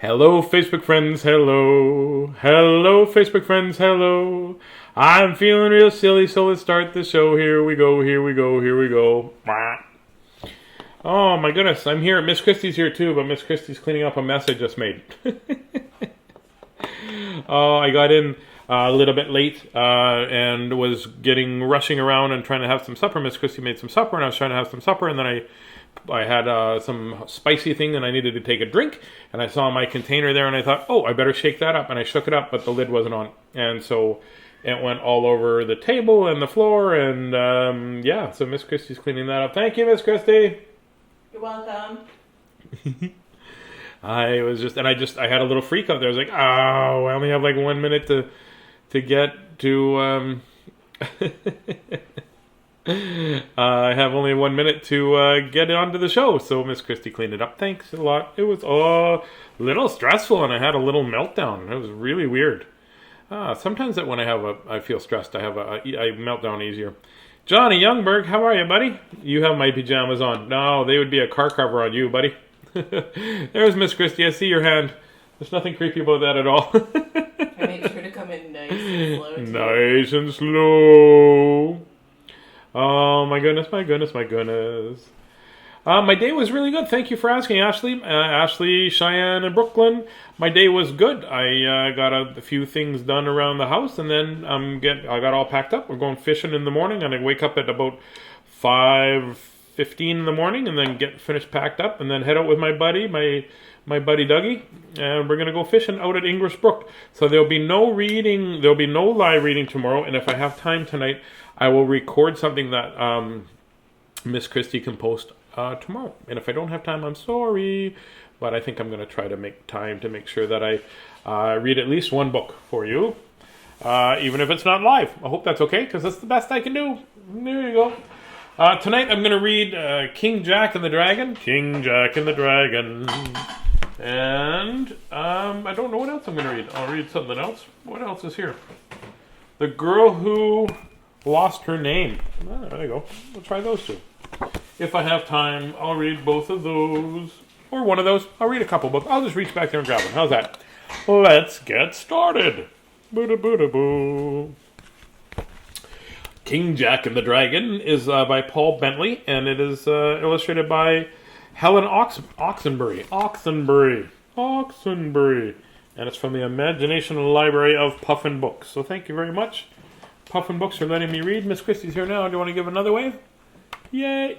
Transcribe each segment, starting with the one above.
Hello, Facebook friends, hello. Hello, Facebook friends, hello. I'm feeling real silly, so let's start the show. Here we go, here we go, here we go. Oh my goodness, I'm here. Miss Christie's here too, but Miss Christie's cleaning up a mess I just made. Oh, I got in a little bit late and was rushing around and trying to have some supper. Miss Christie made some supper, and I was trying to have some supper, and then I had some spicy thing and I needed to take a drink, and I saw my container there and I thought, oh, I better shake that up, and I shook it up, but the lid wasn't on, and so it went all over the table and the floor, and yeah, so Miss Christie's cleaning that up. Thank you, Miss Christie. You're welcome. I had a little freak out there. I was like, oh, I only have like 1 minute to get to I have only 1 minute to get onto the show, so Miss Christie cleaned it up. Thanks a lot. It was a little stressful, and I had a little meltdown. It was really weird. Sometimes when I feel stressed, I melt down easier. Johnny Youngberg, how are you, buddy? You have my pajamas on. No, they would be a car cover on you, buddy. There's Miss Christie. I see your hand. There's nothing creepy about that at all. I made sure to come in nice and slow. Nice and slow. Oh, my goodness, my goodness, my goodness. My day was really good. Thank you for asking, Ashley. Ashley, Cheyenne, and Brooklyn. My day was good. I got a few things done around the house, and then I got all packed up. We're going fishing in the morning, and I wake up at about 5:15 in the morning, and then get finished packed up, and then head out with my buddy, my buddy Dougie, and we're going to go fishing out at English Brook. So there'll be no live reading tomorrow, and if I have time tonight, I will record something that Miss Christie can post tomorrow. And if I don't have time, I'm sorry, but I think I'm going to try to make time to make sure that I read at least one book for you, even if it's not live. I hope that's okay, because that's the best I can do. There you go. Tonight I'm going to read King Jack and the Dragon. King Jack and the Dragon. And I don't know what else I'm going to read. I'll read something else. What else is here? The Girl Who Lost Her Name. There you go. We'll try those two. If I have time, I'll read both of those. Or one of those. I'll read a couple books. I'll just reach back there and grab one. How's that? Let's get started. Boo-da-boo-da-boo. King Jack and the Dragon is by Paul Bentley, and it is illustrated by Helen Oxenbury. Oxenbury. And it's from the Imagination Library of Puffin Books. So thank you very much, Puffin Books, for letting me read. Miss Christie's here now. Do you want to give another wave? Yay.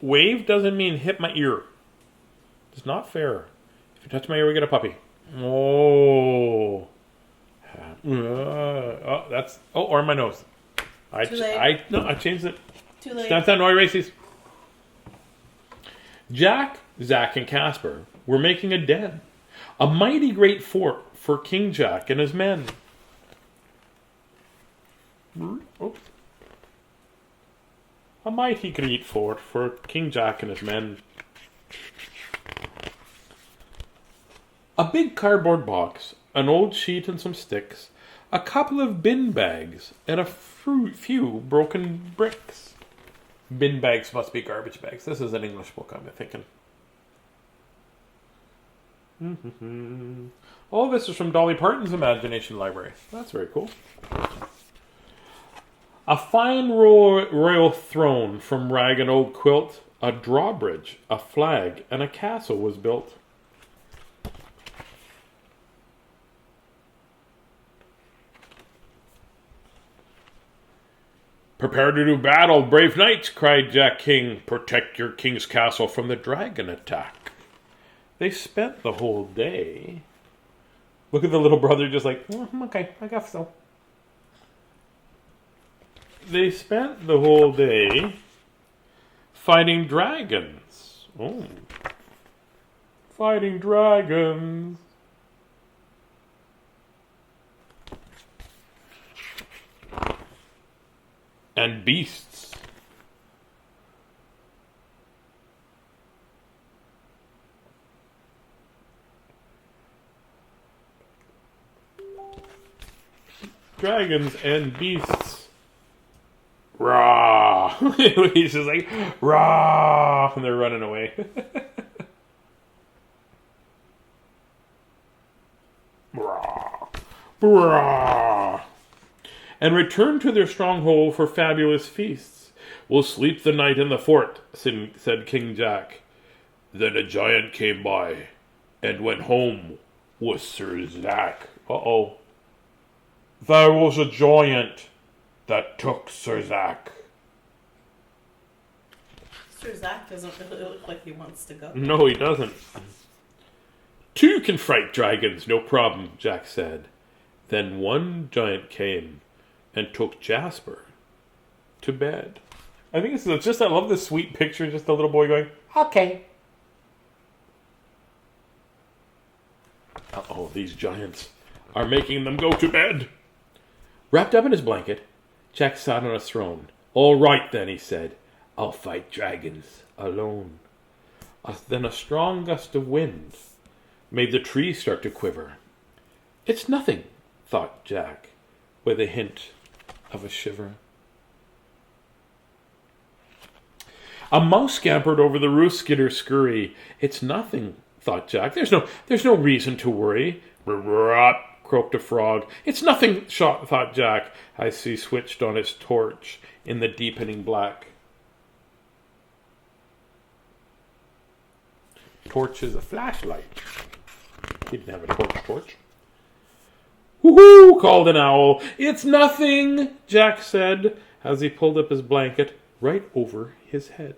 Wave doesn't mean hit my ear. It's not fair. If you touch my ear, we get a puppy. Oh. Or my nose. I changed it. Too late. Stand, no races. Jack, Zach, and Casper were making a den, a mighty great fort for King Jack and his men. Oops. A mighty great fort for King Jack and his men. A big cardboard box, an old sheet and some sticks, a couple of bin bags, and a few broken bricks. Bin bags must be garbage bags. This is an English book, I'm thinking. All this is from Dolly Parton's Imagination Library. That's very cool. A fine royal throne from rag and old quilt, a drawbridge, a flag, and a castle was built. Prepare to do battle, brave knights, cried Jack King. Protect your king's castle from the dragon attack. They spent the whole day. Look at the little brother just like, okay, I guess so. They spent the whole day fighting dragons. Oh. Fighting dragons. And beasts. Dragons and beasts. Rah! He's just like, rah! And they're running away. Brah! And return to their stronghold for fabulous feasts. We'll sleep the night in the fort, said King Jack. Then a giant came by and went home with Sir Zack. Uh-oh. There was a giant that took Sir Zack. Sir Zack doesn't really look like he wants to go. No, he doesn't. Two can fight dragons, no problem, Jack said. Then one giant came and took Jasper to bed. I think it's just, I love this sweet picture, just a little boy going, okay. Uh-oh, these giants are making them go to bed. Wrapped up in his blanket, Jack sat on a throne. All right, then, he said. I'll fight dragons alone. Then a strong gust of wind made the trees start to quiver. It's nothing, thought Jack, with a hint of a shiver. A mouse scampered over the roof, skitter scurry. It's nothing, thought Jack. There's no reason to worry. Rot, croaked a frog. It's nothing, thought Jack, as he switched on his torch in the deepening black. Torch is a flashlight. He didn't have a torch. Woohoo! Called an owl. It's nothing, Jack said, as he pulled up his blanket right over his head.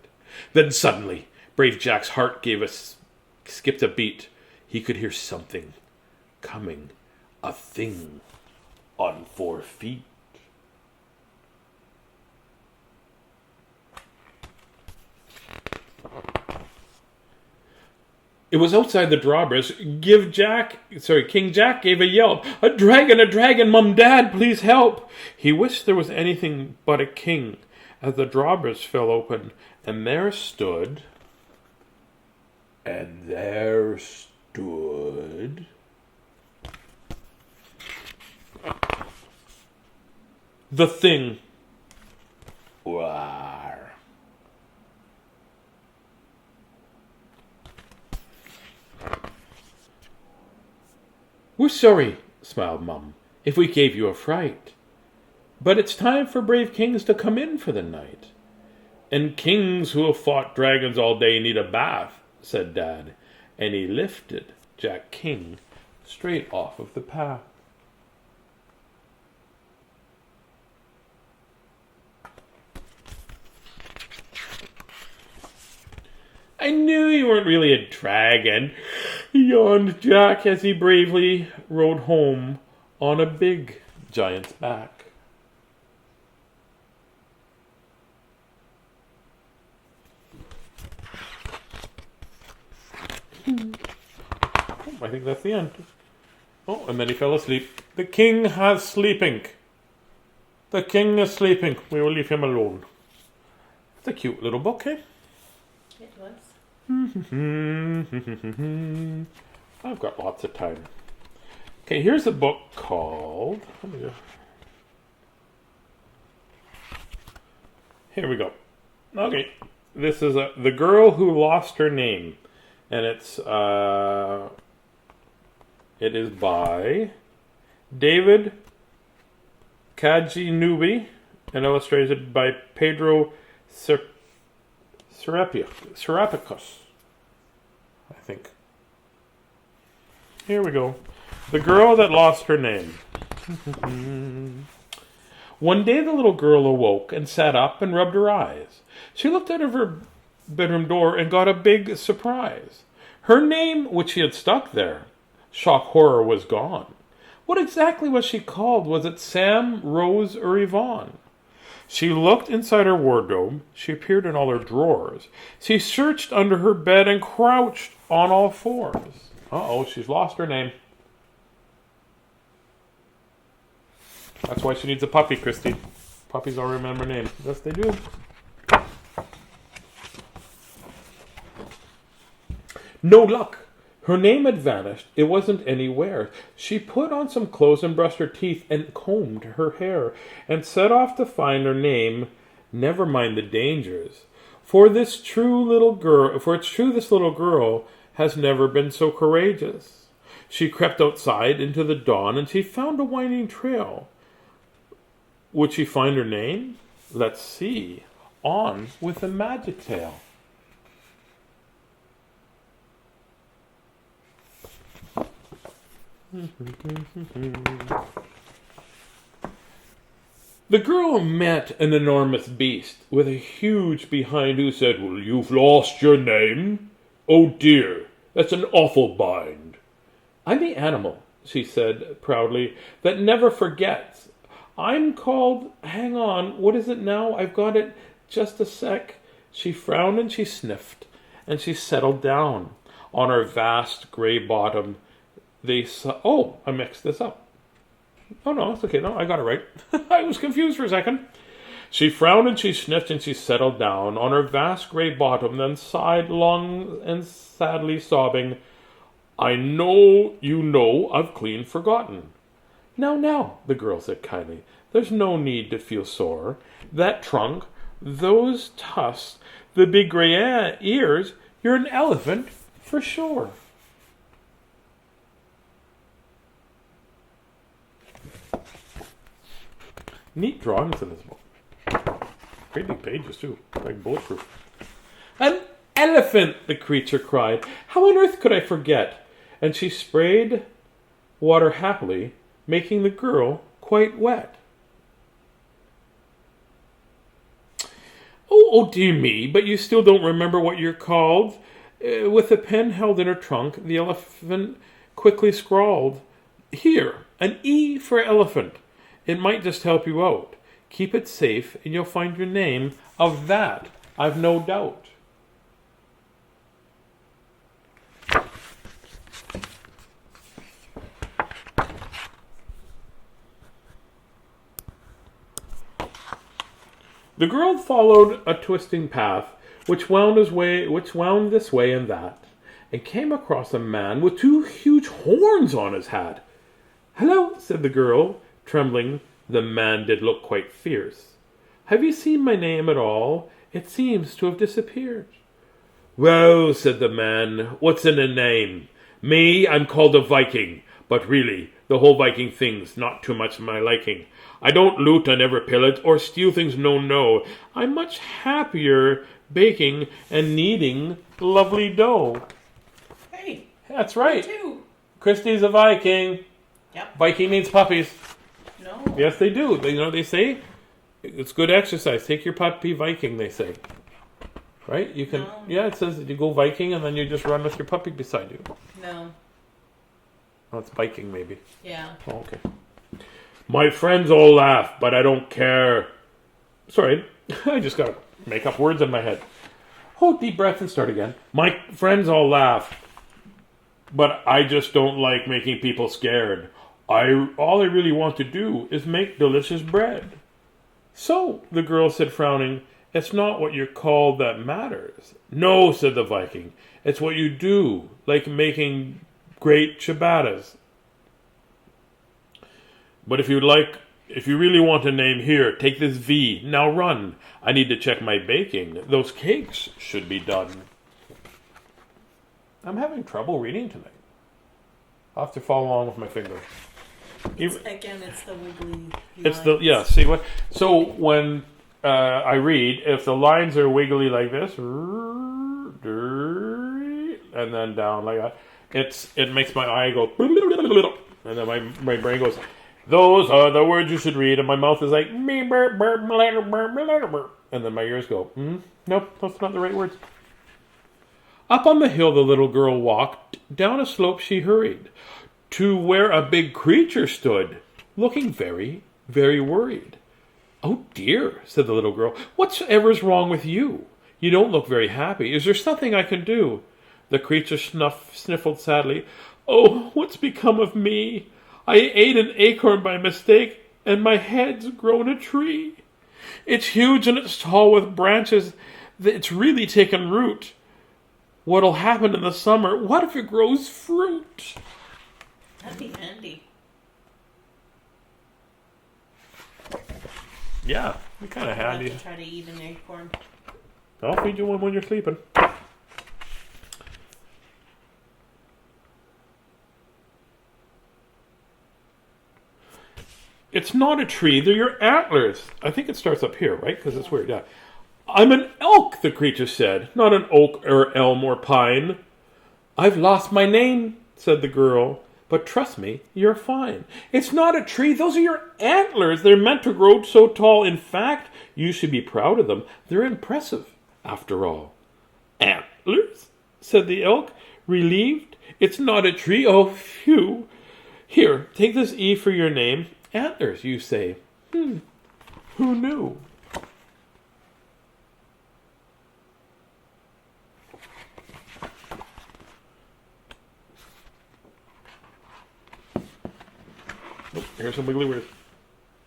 Then suddenly, brave Jack's heart skipped a beat. He could hear something coming, a thing on 4 feet. It was outside the drawbridge. King Jack gave a yelp. A dragon, Mum, Dad, please help. He wished there was anything but a king, as the drawbridge fell open, and there stood the thing. Wow. We're sorry, smiled Mum, if we gave you a fright. But it's time for brave kings to come in for the night. And kings who have fought dragons all day need a bath, said Dad, and he lifted Jack King straight off of the path. I knew you weren't really a dragon, yawned Jack as he bravely rode home on a big giant's back. I think that's the end. Oh, and then he fell asleep. The king has sleeping. The king is sleeping. We will leave him alone. It's a cute little book, eh? It was. I've got lots of time. Okay, here's a book called... Here we go. Okay, this is The Girl Who Lost Her Name. And it is by David Cadji-Newby and illustrated by Pedro Serapicus, I think. Here we go. The Girl That Lost Her Name. One day the little girl awoke and sat up and rubbed her eyes. She looked out of her bedroom door and got a big surprise. Her name, which she had stuck there, shock horror, was gone. What exactly was she called? Was it Sam, Rose, or Yvonne? She looked inside her wardrobe. She peered in all her drawers. She searched under her bed and crouched on all fours. Uh-oh, she's lost her name. That's why she needs a puppy, Christy. Puppies all remember names. Yes, they do. No luck. Her name had vanished. It wasn't anywhere. She put on some clothes and brushed her teeth and combed her hair and set off to find her name. Never mind the dangers. For it's true this little girl has never been so courageous. She crept outside into the dawn, and she found a winding trail. Would she find her name? Let's see. On with the magic tale. The girl met an enormous beast with a huge behind who said, "Well, you've lost your name? Oh dear, that's an awful bind." "I'm the animal," she said proudly, "that never forgets. I'm called, hang on, what is it now? I've got it, just a sec." She frowned and she sniffed, and she settled down. On her vast grey bottom, they saw, oh, I mixed this up. Oh no, it's okay, no, I got it right. I was confused for a second. She frowned and she sniffed and she settled down on her vast grey bottom, then sighed long and sadly sobbing, "I know you know I've clean forgotten." Now, the girl said kindly, "there's no need to feel sore. That trunk, those tusks, the big grey ears, you're an elephant for sure." Neat drawings in this book. Great big pages too, like bulletproof. "An elephant!" the creature cried. "How on earth could I forget?" And she sprayed water happily, making the girl quite wet. Oh dear me, but you still don't remember what you're called?" With the pen held in her trunk, the elephant quickly scrawled, "Here, an E for elephant. It might just help you out. Keep it safe and you'll find your name. Of that, I've no doubt." The girl followed a twisting path which wound this way and that, and came across a man with two huge horns on his hat. "Hello," said the girl, trembling. The man did look quite fierce. "Have you seen my name at all? It seems to have disappeared." "Well," said the man, "what's in a name? Me, I'm called a Viking, but really, the whole Viking thing's not too much my liking. I don't loot, I never pillage, or steal things, no. I'm much happier baking and kneading lovely dough." Hey, That's right. me too. Christy's a Viking. Yep. Viking needs puppies. No. Yes, they do. They say it's good exercise. Take your puppy Viking, they say. Right? You can. No. Yeah, it says that you go Viking and then you just run with your puppy beside you. No. Oh, it's biking maybe. Yeah. Oh, okay. "My friends all laugh, but I don't care." Sorry, I just got to make up words in my head. Hold deep breath and start again. "My friends all laugh, but I just don't like making people scared. All I really want to do is make delicious bread." "So," the girl said, frowning, "it's not what you're called that matters." "No," said the Viking, "it's what you do, like making great ciabattas. But if you really want a name, here, take this V. Now run. I need to check my baking. Those cakes should be done." I'm having trouble reading tonight. I'll have to follow along with my finger. It's the wiggly It's lines. see what? So when I read, if the lines are wiggly like this, and then down like that, it makes my eye go, and then my brain goes, "Those are the words you should read," and my mouth is like, and then my ears go, "Nope, that's not the right words." Up on the hill the little girl walked, down a slope she hurried, to where a big creature stood, looking very, very worried. "Oh dear," said the little girl, "whatever's wrong with you? You don't look very happy. Is there something I can do?" The creature sniffled sadly. "Oh, what's become of me? I ate an acorn by mistake, and my head's grown a tree. It's huge and it's tall with branches. It's really taken root. What'll happen in the summer? What if it grows fruit?" That'd be handy. Yeah, be kind of I'll have handy. to try to eat an acorn. I'll feed you one when you're sleeping. It's not a tree, they're your antlers. I think it starts up here, right? Because it's weird, yeah. I'm an elk, the creature said, not an oak or elm or pine. I've lost my name, said the girl, but trust me, you're fine. It's not a tree, those are your antlers. They're meant to grow so tall. In fact, you should be proud of them. They're impressive, after all. Antlers? Said the elk, relieved. It's not a tree, oh, phew. Here, take this E for your name. Antlers, you say. Who knew? Oh, here's some wiggly words.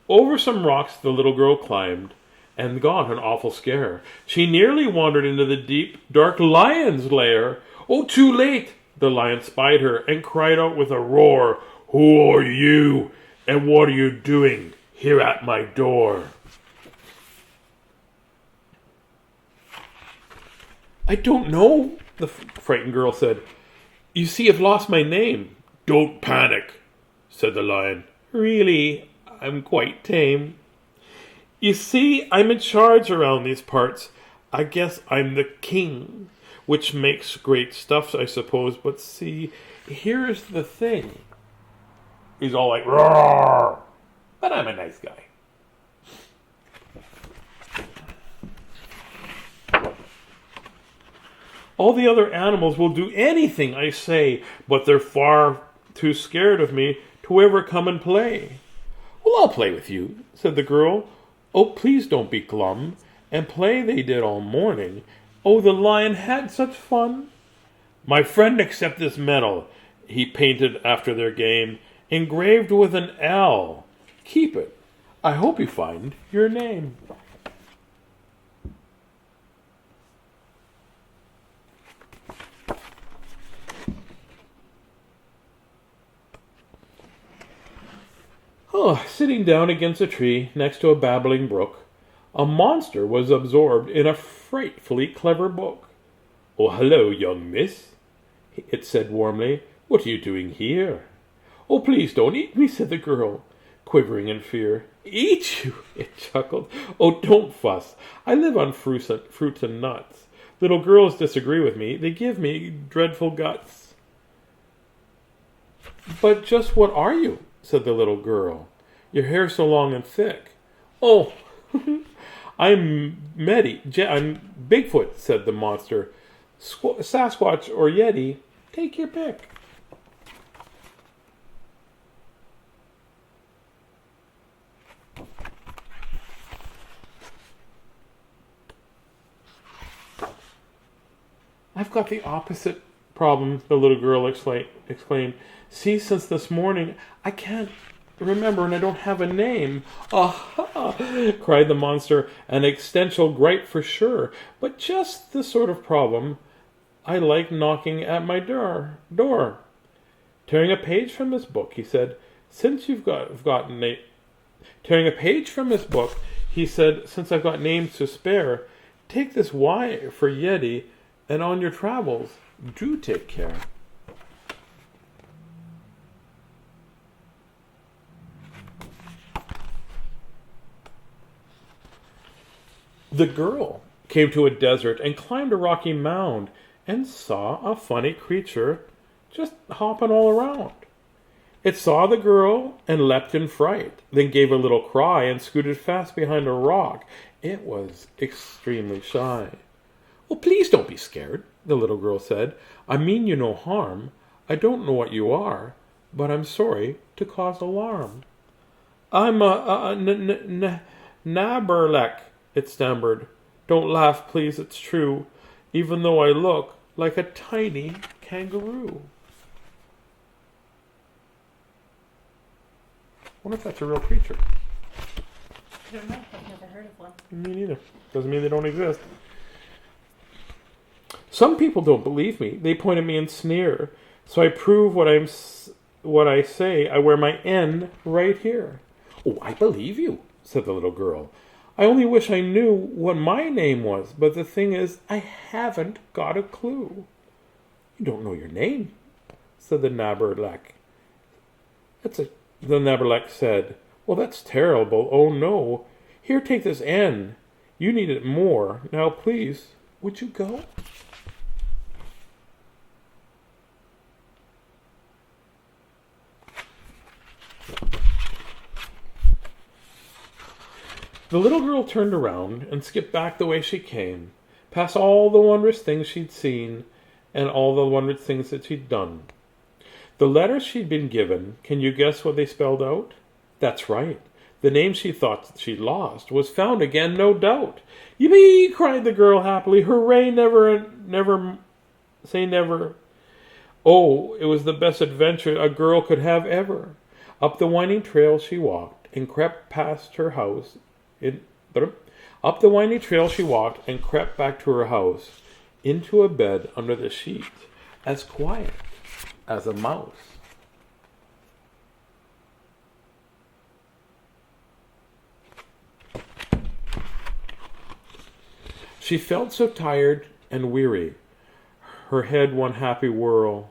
Over some rocks the little girl climbed, and got an awful scare. She nearly wandered into the deep, dark lion's lair. Oh, too late! The lion spied her, and cried out with a roar, Who are you, and what are you doing here at my door? I don't know, the frightened girl said. You see, I've lost my name. Don't panic, said the lion. Really, I'm quite tame. You see, I'm in charge around these parts. I guess I'm the king, which makes great stuff, I suppose. But see, here's the thing. He's all like, roar, but I'm a nice guy. All the other animals will do anything I say, but they're far too scared of me to ever come and play. Well, I'll play with you, said the girl. Oh, please don't be glum. And play they did all morning. Oh, the lion had such fun. My friend, accept this medal, he painted after their game, engraved with an L. Keep it. I hope you find your name. Sitting down against a tree next to a babbling brook, a monster was absorbed in a frightfully clever book. Oh, hello, young miss, it said warmly. What are you doing here? Oh, please don't eat me, said the girl, quivering in fear. Eat you, it chuckled. Oh, don't fuss. I live on fruits and nuts. Little girls disagree with me. They give me dreadful guts. But just what are you? Said the little girl. Your hair's so long and thick. Oh, I'm Bigfoot, said the monster. Sasquatch or Yeti, take your pick. I've got the opposite problem, the little girl exclaimed. See, since this morning, I can't remember and I don't have a name. Aha! Cried the monster, an existential gripe for sure, but just the sort of problem I like knocking at my door. Tearing a page from this book, he said, since I've got names to spare, take this Y for Yeti, and on your travels, do take care. The girl came to a desert and climbed a rocky mound and saw a funny creature just hopping all around. It saw the girl and leapt in fright, then gave a little cry and scooted fast behind a rock. It was extremely shy. Oh, please don't be scared, the little girl said. I mean you no harm. I don't know what you are, but I'm sorry to cause alarm. I'm a Naberlek, it stammered. Don't laugh, please, it's true, even though I look like a tiny kangaroo. I wonder if that's a real creature. I don't know. I've never heard of one. Me neither. Doesn't mean they don't exist. Some people don't believe me. They point at me and sneer. So I prove what I say. I wear my N right here. Oh, I believe you, said the little girl. I only wish I knew what my name was, but the thing is, I haven't got a clue. You don't know your name, said the Naberlek. The Naberlek said, Well, that's terrible. Oh, no. Here, take this N. You need it more. Now, please, would you go? The little girl turned around and skipped back the way she came, past all the wondrous things she'd seen and all the wondrous things that she'd done. The letters she'd been given, can you guess what they spelled out? That's right. The name she thought she'd lost was found again, no doubt. Yippee! Cried the girl happily. Hooray! Never say never. Oh, it was the best adventure a girl could have ever. Up the winding trail she walked and crept past her house. Up the winding trail she walked and crept back to her house, into a bed under the sheets, as quiet as a mouse. She felt so tired and weary, her head one happy whirl.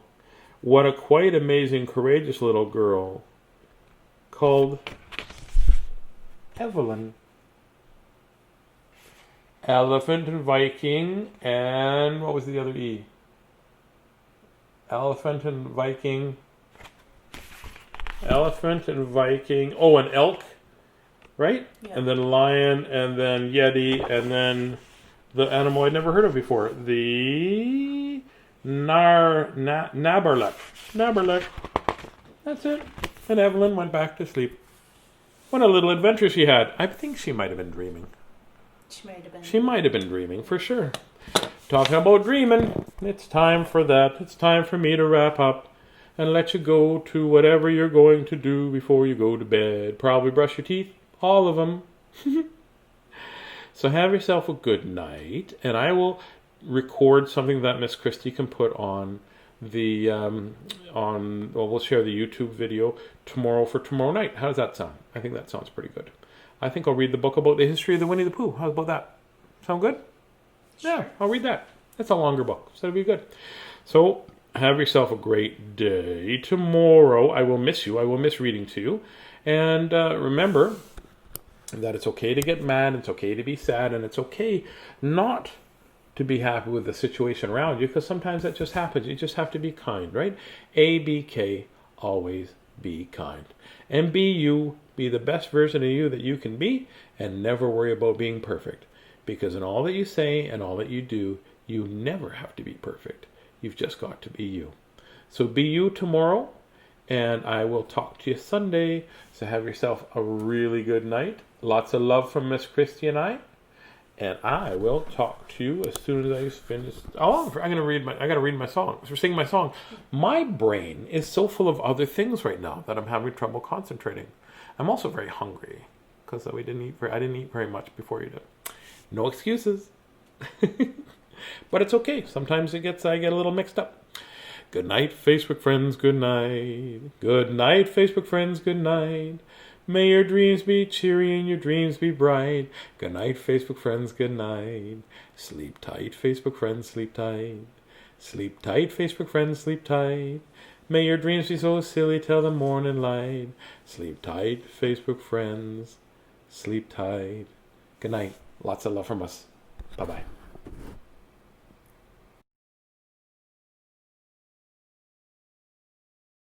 What a quite amazing, courageous little girl, called Evelyn. Elephant and Viking, and what was the other E? Elephant and Viking. Oh, an elk, right? Yeah. And then lion, and then yeti, and then the animal I'd never heard of before, the Nabarlek. That's it. And Evelyn went back to sleep. What a little adventure she had. I think she might have been dreaming. She might have been dreaming, for sure. Talking about dreaming, it's time for that. It's time for me to wrap up and let you go to whatever you're going to do before you go to bed. Probably brush your teeth, all of them. So have yourself a good night, and I will record something that Miss Christie can put on the we'll share the YouTube video tomorrow for tomorrow night. How does that sound? I think that sounds pretty good. I think I'll read the book about the history of the Winnie the Pooh. How about that? Sound good? Sure. Yeah, I'll read that. It's a longer book, so it'll be good. So have yourself a great day. Tomorrow, I will miss you. I will miss reading to you. And remember that it's okay to get mad, it's okay to be sad, and it's okay not to be happy with the situation around you, because sometimes that just happens. You just have to be kind, right? ABK, always be kind. And be you, be the best version of you that you can be, and never worry about being perfect. Because in all that you say and all that you do, you never have to be perfect. You've just got to be you. So be you tomorrow, and I will talk to you Sunday. So have yourself a really good night. Lots of love from Miss Christie and I. And I will talk to you as soon as I finish. Oh, I gotta read my song. We're singing my song. My brain is so full of other things right now that I'm having trouble concentrating. I'm also very hungry because I didn't eat very much before you did. No excuses. But it's okay. Sometimes I get a little mixed up. Good night, Facebook friends. Good night. Good night, Facebook friends. Good night. May your dreams be cheery and your dreams be bright. Good night, Facebook friends, good night. Sleep tight, Facebook friends, sleep tight. Sleep tight, Facebook friends, sleep tight. May your dreams be so silly till the morning light. Sleep tight, Facebook friends, sleep tight. Good night. Lots of love from us. Bye-bye.